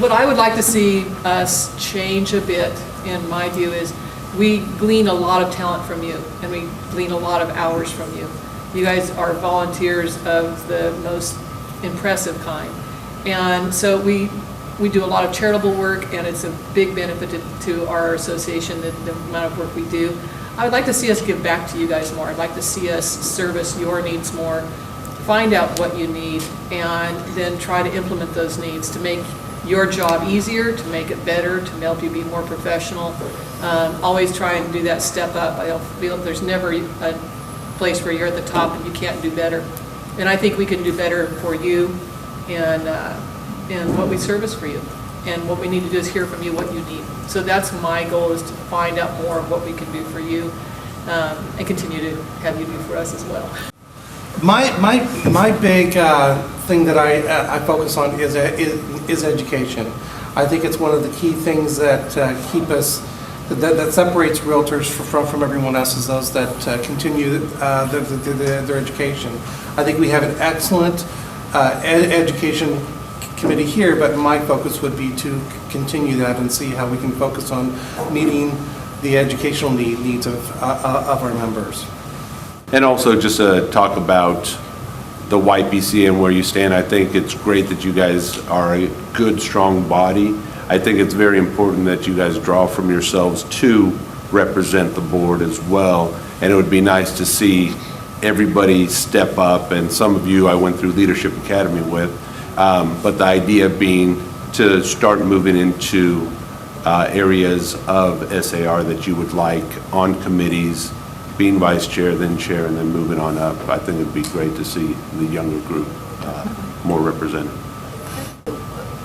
What I would like to see us change a bit, in my view, is we glean a lot of talent from you, and we glean a lot of hours from you. You guys are volunteers of the most impressive kind. And so we do a lot of charitable work, and it's a big benefit to our association, the amount of work we do. I would like to see us give back to you guys more. I'd like to see us service your needs more, find out what you need, and then try to implement those needs to make your job easier, to make it better, to help you be more professional. Always try and do that step up. I don't feel there's never a place where you're at the top and you can't do better. And I think we can do better for you and what we service for you. And what we need to do is hear from you what you need. So that's my goal, is to find out more of what we can do for you and continue to have you do for us as well. My big thing that I focus on is education. I think it's one of the key things that keep us, that separates realtors from everyone else, is those that continue their education. I think we have an excellent education committee here, but my focus would be to continue that and see how we can focus on meeting the educational needs of our members. And also just talk about the YPC and where you stand. I think it's great that you guys are a good, strong body. I think it's very important that you guys draw from yourselves to represent the board as well. And it would be nice to see everybody step up, and some of you I went through Leadership Academy with, but the idea being to start moving into areas of SAR that you would like on committees, being vice chair, then chair, and then moving on up. I think it'd be great to see the younger group more represented.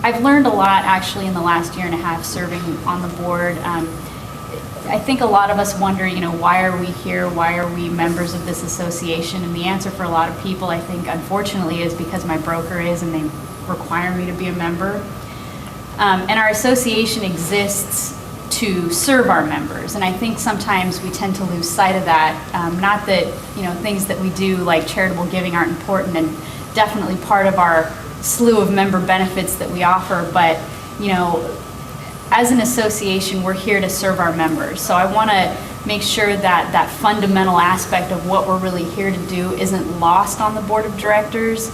I've learned a lot actually in the last year and a half serving on the board. I think a lot of us wonder, why are we here? Why are we members of this association? And the answer for a lot of people, I think, unfortunately, is because my broker is, and they require me to be a member. And our association exists to serve our members, and I think sometimes we tend to lose sight of that. Not that things that we do like charitable giving aren't important, and definitely part of our slew of member benefits that we offer, but as an association, we're here to serve our members. So I want to make sure that that fundamental aspect of what we're really here to do isn't lost on the board of directors.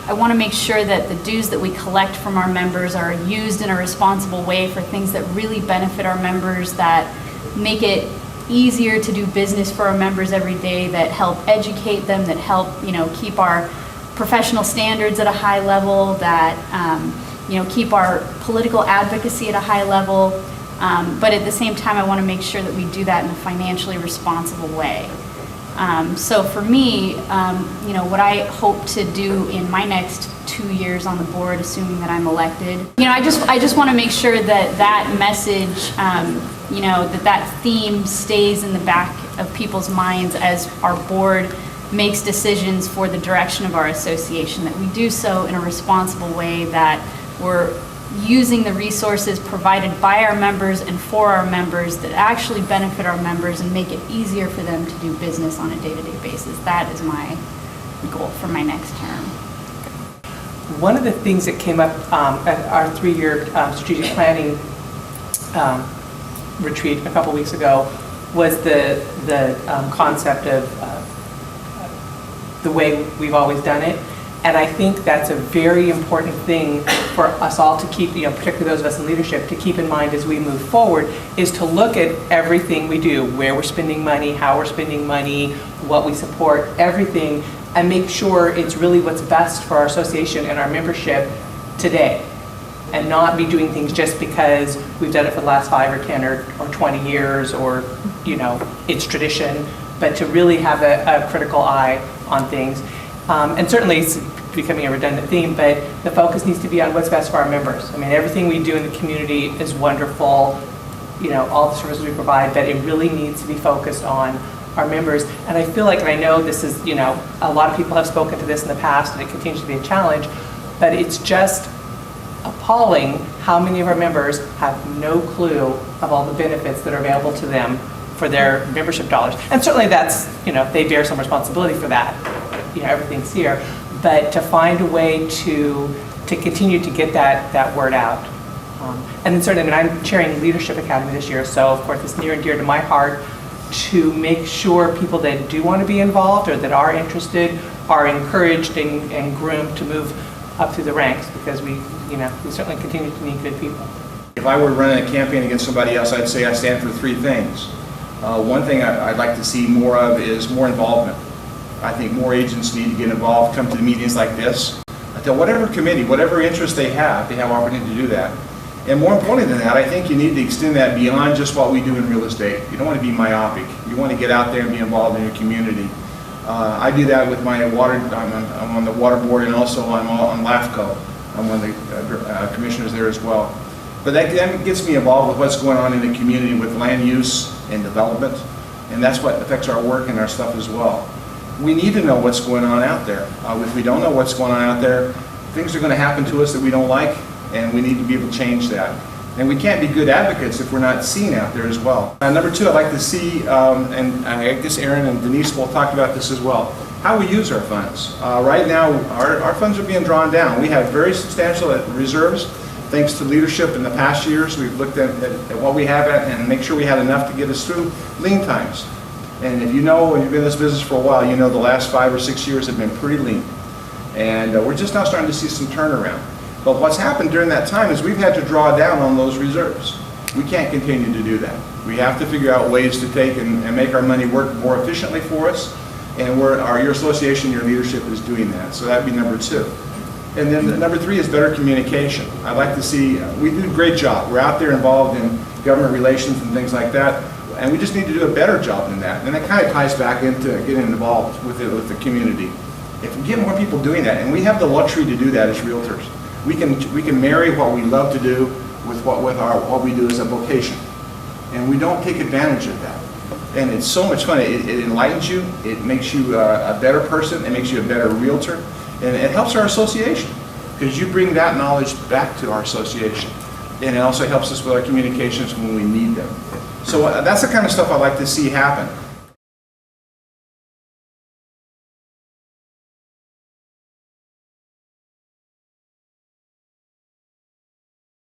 I want to make sure that the dues that we collect from our members are used in a responsible way for things that really benefit our members, that make it easier to do business for our members every day, that help educate them, that help keep our professional standards at a high level, that keep our political advocacy at a high level. But at the same time, I want to make sure that we do that in a financially responsible way. So for me, what I hope to do in my next 2 years on the board, assuming that I'm elected, I just want to make sure that that message, that theme stays in the back of people's minds as our board makes decisions for the direction of our association, that we do so in a responsible way, that we're using the resources provided by our members and for our members that actually benefit our members and make it easier for them to do business on a day-to-day basis. That is my goal for my next term. One of the things that came up at our 3-year strategic planning retreat a couple weeks ago was the concept of the way we've always done it. And I think that's a very important thing for us all to keep, particularly those of us in leadership, to keep in mind as we move forward, is to look at everything we do, where we're spending money, how we're spending money, what we support, everything, and make sure it's really what's best for our association and our membership today, and not be doing things just because we've done it for the last 5 or 10 or 20 years, or it's tradition, but to really have a critical eye on things. And certainly it's becoming a redundant theme, but the focus needs to be on what's best for our members. I mean, everything we do in the community is wonderful, all the services we provide, but it really needs to be focused on our members. And I feel like, and I know this is, a lot of people have spoken to this in the past, and it continues to be a challenge, but it's just appalling how many of our members have no clue of all the benefits that are available to them for their membership dollars. And certainly that's, they bear some responsibility for that. Everything's here, but to find a way to to continue to get that word out. And then certainly, I mean, I'm chairing Leadership Academy this year, so of course it's near and dear to my heart to make sure people that do want to be involved or that are interested are encouraged and groomed to move up through the ranks, because we certainly continue to need good people. If I were running a campaign against somebody else, I'd say I stand for three things. One thing I'd like to see more of is more involvement. I think more agents need to get involved, come to the meetings like this. To whatever committee, whatever interest they have opportunity to do that. And more importantly than that, I think you need to extend that beyond just what we do in real estate. You don't want to be myopic. You want to get out there and be involved in your community. I do that with my water. I'm on the water board, and also I'm on LAFCO. I'm one of the commissioners there as well. But that gets me involved with what's going on in the community with land use and development, and that's what affects our work and our stuff as well. We need to know what's going on out there. If we don't know what's going on out there, things are going to happen to us that we don't like, and we need to be able to change that. And we can't be good advocates if we're not seen out there as well. Number two, I'd like to see, and I guess Erin and Deniece will talk about this as well, how we use our funds. Right now, our funds are being drawn down. We have very substantial reserves. Thanks to leadership in the past years, we've looked at what we have and make sure we had enough to get us through lean times. And if you know, when you've been in this business for a while, you know the last 5 or 6 years have been pretty lean. And we're just now starting to see some turnaround. But what's happened during that time is we've had to draw down on those reserves. We can't continue to do that. We have to figure out ways to take and make our money work more efficiently for us. And your association, your leadership is doing that. So that'd be number two. And then number three is better communication. I'd like to see, we do a great job. We're out there involved in government relations and things like that. And we just need to do a better job than that. And that kind of ties back into getting involved with the community. If we get more people doing that, and we have the luxury to do that as realtors, we can marry what we love to do with what we do as a vocation. And we don't take advantage of that. And it's so much fun. It enlightens you. It makes you a better person. It makes you a better realtor. And it helps our association, because you bring that knowledge back to our association. And it also helps us with our communications when we need them. So that's the kind of stuff I'd like to see happen.